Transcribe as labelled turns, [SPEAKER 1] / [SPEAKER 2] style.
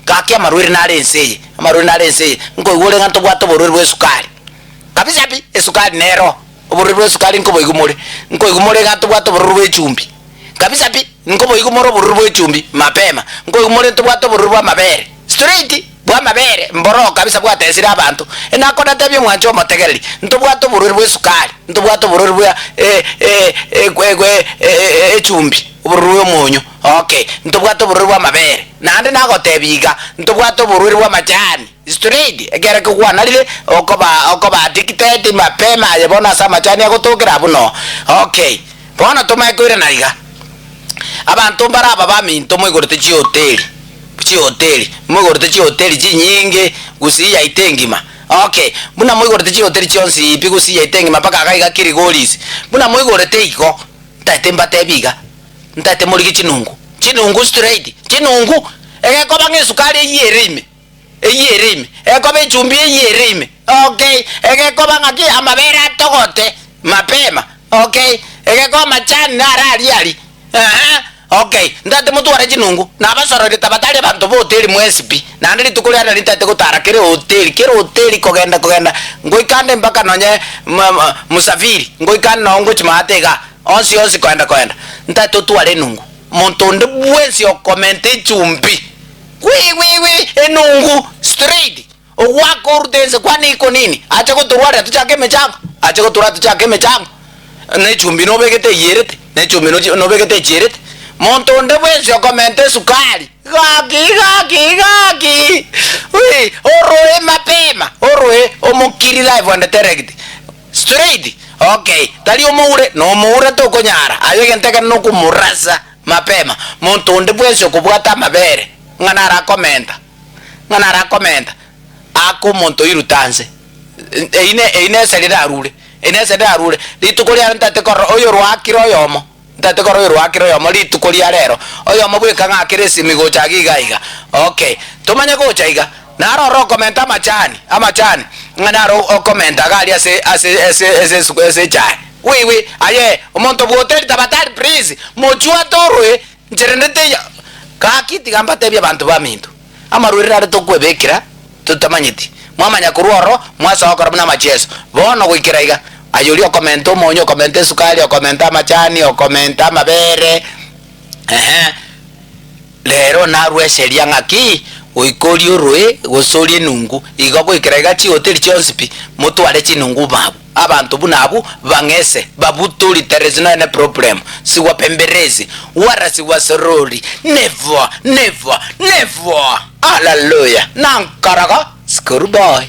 [SPEAKER 1] Kakia marwiri narense. Marwiri narense. Ngo igure nganto bwato borwiri bwe sukari. Kabisa bi esukari nero. Borwiri bwe sukari ngo boigumure. Ngo igumure nganto bwato borwiri bwe chumbi. Kabisa bi ngo boigumure borwiri bwe chumbi mapema. Ngo igumure nto bwato borwiri bwa mabere. Straight bwa mabere mboro kabisa bwa tesira abantu. Enakona tabye mwancho motegereri. Nto bwato borwiri bwe sukari. Nto bwato borwiri bwa chumbi. Borwiri munyo. Okay, nto bwato borwiri bwa mabere. Nande nagotebiga nto bwato borwiri bwa majani. Straight egera kwa nalile okoba dictate mapema yabona sa majani agotokera buno. Okay. Bona tomakwira naliga. Abantu baraba baminto mwigorete chi hoteli mwigorete chi hoteli chinyinge gusiya itengima. Okay, buna mwigorete chi hoteli chonsi ipi gusiya itengima paka akaiga kirigolisi. Buna mwigorete iko tate mbate biga. Ntate muri chinungu straight. Chinungu eko bange sukari eyerime. Eko be chumbi eyerime. Okay, eko bangaki amabera togote mapema. Okay, eko machani narali. Okay, ndate mutu wara chinungu na basorore tabatale bantu bo hoteli mwesipi na ndiri tukuli ana nitate kutara kere hoteli kogenda ngoikande mpaka nonye musafiri ngoikande nongo chimatega onsi kwenda ndate tuwale nungu montonde bwensi okomente chumbi enungu straight owako urdense kwani iko nini acha kuturwara tuchake mechango ne chumbi no begete yerete ne chumbi no begete yerete montonde bwensi okomente sukari gaki oroe mapema omokiri live and direct straight. Okay, tali omoure tokonyara ayo genteka no kumurasa mapema montonde bwensi okubwata mabere ngana komenta ako monto irutanze ine selida arure litukulia ntate koro oyo rwakiro yomo ntate koro oyo rwakiro yomo litukulia rero oyo mabweka ngakiresi migocha gigaiga. Okay, tumanye gocha iga naro komenta amachani ngana ro komenta gali ase chai aye omonto bwotel tabatari please mochua torwe njerendete ya kakiti gamba tebya bantu bamintu amarurira tokwebekira tutamanyiti mwamanya kuruoro mwasa okora na macheso bono gwikira iga ayuri okomenta monyo komenta sukari okomenta machani okomenta mabere lero narwe seria ngaki oikori orwe gosorie nungu igo gwikira iga chi hoteli chonsipi mutware chinungu babu abantu bunabu bangese babutuli there is no any problem siwa pemberezi wara siwa sorori never hallelujah nankaraga skuru boy.